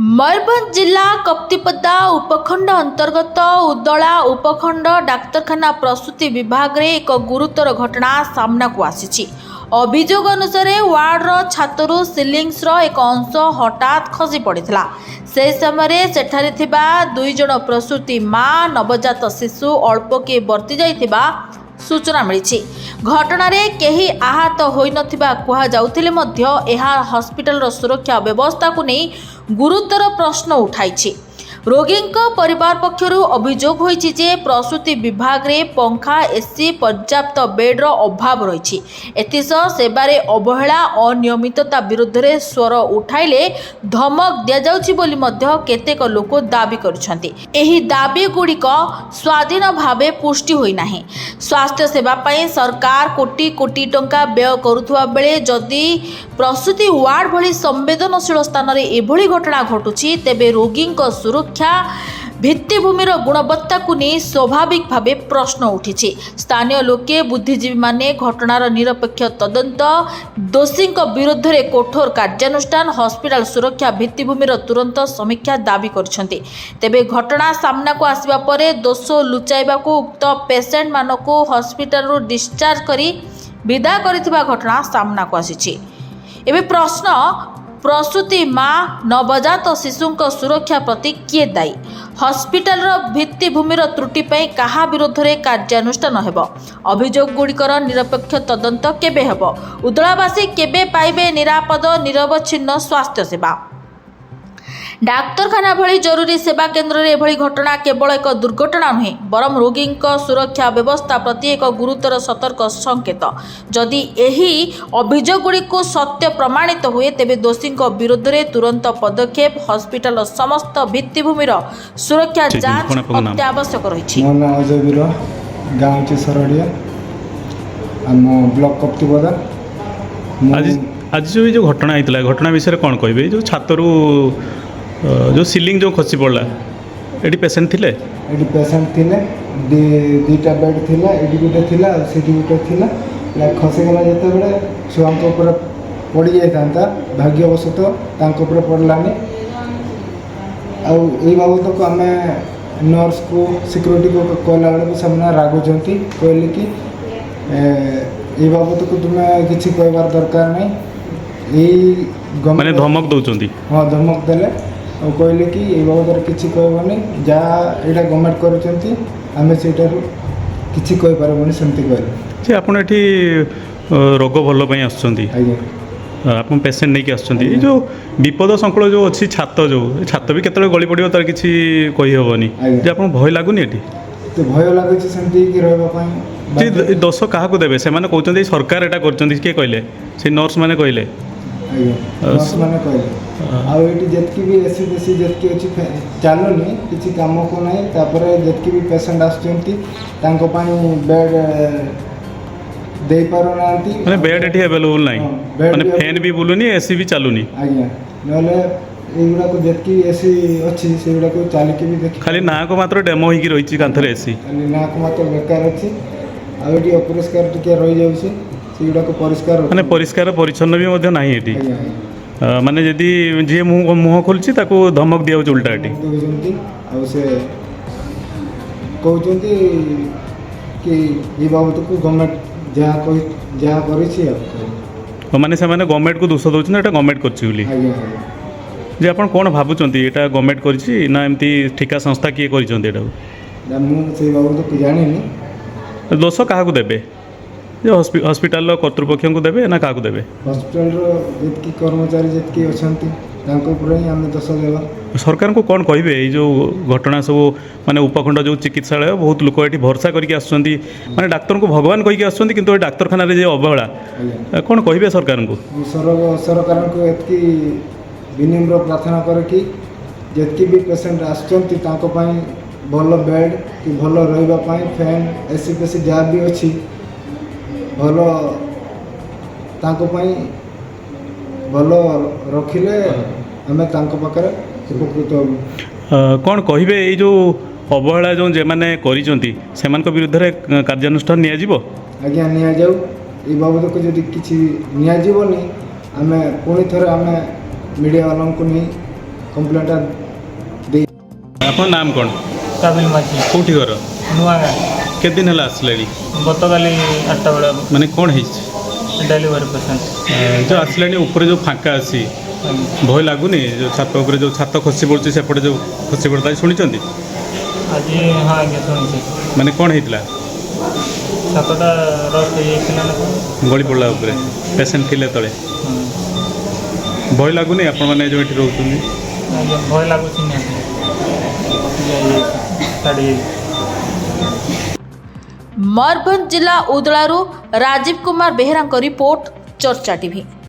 मयूरभंज जिला कप्तिपदा उपखंड अंतर्गत उदला उपखंड डाक्तरखाना प्रसूति विभाग रे एक गुरुतर घटना सामना को आसी। अभियोग अनुसार वार्डर छातरू सिलिंग्स एक अंश हठात खसी पड़ा। से समय सेठारे थिबा दुई जन प्रसूति माँ नवजात शिशु अल्पके बर्ती जाइथिबा सूचना मिली। घटनार केही आहत होई नथिबा कुहा जाउथिले मध्य एहा हॉस्पिटल सुरक्षा व्यवस्था को नहीं गुरुतर प्रश्न उठाई। रोगी परिवार पक्षर अभियोग होईछि जे प्रसूति विभाग रे पंखा एसी पर्याप्त बेड्र अभाव रही। एथिसह सेवारे अवहेला अनियमितता विरुद्ध रे स्वर उठाइले धमक दिया जाउछि बोली मध्य केतेक लोक दाबी करुछन्ति। एही दाबी गुड़िक स्वाधीन भावे पुष्टि होई नाही। स्वास्थ्य सेवा पई सरकार कोटी कोटी टंका व्यय करुथुवा बेले जदि प्रसूति वार्ड भली संवेदनशील स्थान रे एभली घटना घटुछि तेबे रोगी सुरक्षा भित्तिभूमिर गुणवत्ता को नहीं स्वाभाविक भावे प्रश्न उठी। स्थानीय लोके बुद्धिजीवी माने घटनार निरपेक्ष तदंत दोषी विरुद्ध रे कठोर कार्यानुष्ठान हॉस्पिटल सुरक्षा भित्तिभूमिर तुरंत समीक्षा दाबी करछन्ति। तेबे घटना सामना को आसिबा परे दोष लुचाइबा को उक्त पेशेंट मानको हॉस्पिटल रो डिस्चार्ज करी विदा करिथिबा घटना सामना को आसीछि। एबे प्रश्न प्रसूति माँ नवजात शिशुଙ୍କ सुरक्षा प्रति किए दायी? हॉस्पिटल भित्तिभूमिर त्रुटि पई काहा विरोध रे कार्यानुष्ठान हेबो? अभियोग गुड़िकर निरपेक्ष तदंत केबे हेबो? उदलावासी केबे पाइबे निरापद निरवच्छिन्न स्वास्थ्य सेवा? डाक्तरखाना भली जरूरी सेवा केन्द्र रे एभली घटना केवल एक दुर्घटना नुहे बरम रोगी सुरक्षा व्यवस्था प्रति एक गुरुतर सतर्क संकेत। जदि एही अभियोग गुड़िक सत्य प्रमाणित हुए तेबे दोषी विरुद्ध रे तुरंत पदक्षेप हॉस्पिटल समस्त भित्तिभूमिर सुरक्षा जांच अत्यावश्यक रही। गाँव सरड़िया ब्लॉक कप्तिपदा। आज जो घटना होता घटना विषय कौन कहे? जो छातरू जो सीलिंग जो खसी पड़ा ये पेसेंट थिले? ये पेसेंट थिले दीटा बेड थिला एडी गुटे थिला सीटी गुटे थिला खसी गला जते बेले छुआंक ऊपर पड़ी जाता भाग्यवशत तांको ऊपर पड़लानी। आ एई बाबत को आमे नर्स को सिक्योरिटी को कहला बेले सामने रागुचंती कहले कि एई बाबत को तुम्हें किछि कहबार दरकार नहीं। एई माने धमक दउचंती? हां धमक देले और कहले कि ये बाबद किसी कहबनी जहाँ यहाँ गवर्नमेंट करें किसी कहींपारे सेमती कहले जे आपन एठी रोग भल पई आछंती आप पेसेंट नहीं आछंती जो विपद संकुल जो अच्छी छात भी केतले गली पड़ो तार किसी कही हेबनी जे आपन भय लागुनी एठी? तो भय लागुची सेमती कि रहबा पई। जे दोष काहाकू देबे? से माने कहउचंती सरकार एटा करचंती के कहले? से नर्स माने कहले? नर्स माने कहले आउटी जितकी भी एसी बेसी जितकी अच्छी चलुनी किसी कम को नहीं तापर जितकी भी पेसेंट आसुचंती तांको पानी बेड दे पारो नांती माने बेड एठी अवेलेबल नाही माने फैन भी बुलुनी एसी भी चलुनी? आज्ञा नले एगुडा को जितकी एसी अच्छी सेगुडा को चाली के भी देख खाली ना को मात्र डेमो ही रही कांथरे एसी खाली ना को मात्र बेकार अच्छी आउटी अपरिष्कार टिके रही जाउसी सेगुडा को परिष्कार माने परिष्कार परिच्छन्न भी मध्य नाही एठी माने जदि जी मुह खोलछि ताको धमक दिया उल्टा एठी से कहते कि ये बाबत को गवर्नमेंट जहाँ कर माने से माने गवर्नमेंट को दोष दउछ ना एटा गवर्नमेंट करछि बोली? जे आपण कोन भाबुचंती एटा गवर्नमेंट करछि ना एमती ठिका संस्था किए करिसंती? एटा मु से बाबत को जानिनी। दोष काहाकू देबे? जो हॉस्पिटल कर्तृपक्ष को देवे ना क्या देवे? हॉस्पिटल जितकी कर्मचारी जितकी अछंती तांको ऊपर ही आमे दोष देबा। सरकार को कौन कहे ये जो घटना सब माने उपखंड जो चिकित्सालय बहुत लोक ये भरसा करके आसुचंती माने डाक्तर को भगवान कहीकि आसुचंती किंतु डाक्तरखाना रे जे अवहेला कौन कहे सरकार को? सरकार को एतकी विनम्र प्रार्थना करे कि जितकी भी पेशेंट आसुचंती तांको पई भल बेड कि भल रहबा पई फैन एसी पेसी जहाँ भी अच्छी भल तांको पई भल रखिले हमें तांको पाखरे उपकृत हो। कौन कहिबे ये जो अवहेला जो जे माने करिसंती सेमान को विरुद्ध रे कार्यानुष्ठान निया जिवो? आज्ञा निया जाऊ ए बाबत को जदि किछि निया जिवोनी हमें पुणी थरे हमें मीडिया वालों को नहीं କମ୍ପ୍ଲେନ୍ଟା ଦେଇ ଆପଣଙ୍କ ନାମ କ'ଣ? କାବିଲ ମାଝୀ କେଉଁଠି ଘର? ନୂଆ ଗାଁ କେତେ ଦିନ ହେଲା ଆସିଲେଣି? ଗତକାଲି 8ଟା ବେଳେ ମାନେ କ'ଣ ହେଇଛି? ଡେଲିଭରି ପେସେଣ୍ଟ ଯେଉଁ ଆସିଲାଣି ଉପରେ ଯେଉଁ ଫାଙ୍କା ଅଛି ଭୟ ଲାଗୁନି? ଯେଉଁ ଛାତ ଉପରେ ଯେଉଁ ଛାତ ଖସି ପଡ଼ୁଛି ସେପଟେ ଯେଉଁ ଖସି ପଡ଼ୁଛି ଶୁଣିଛନ୍ତି? ଆଜି ହଁ ଆଜ୍ଞା ଶୁଣିଛି ମାନେ କ'ଣ ହେଇଥିଲା? ଛାତଟା ରଷ୍ଟ ହେଇଯାଇଥିଲା ନା ଗଳି ପଡ଼ିଲା ଉପରେ ପେସେଣ୍ଟ ଥିଲେ ତଳେ। ଭୟ ଲାଗୁନି ଆପଣମାନେ ଯେଉଁ ଏଠି ରହୁଛନ୍ତି? ଆଜ୍ଞା ଭୟ ଲାଗୁଛି ନିହାତି ଛାଡ଼ି ଯାଇଛି। ମୟୂରଭଞ୍ଜ ଜିଲ୍ଲା ଉଦଳାରୁ ରାଜୀବ କୁମାର ବେହେରାଙ୍କ ରିପୋର୍ଟ, ଚର୍ଚ୍ଚା ଟିଭି।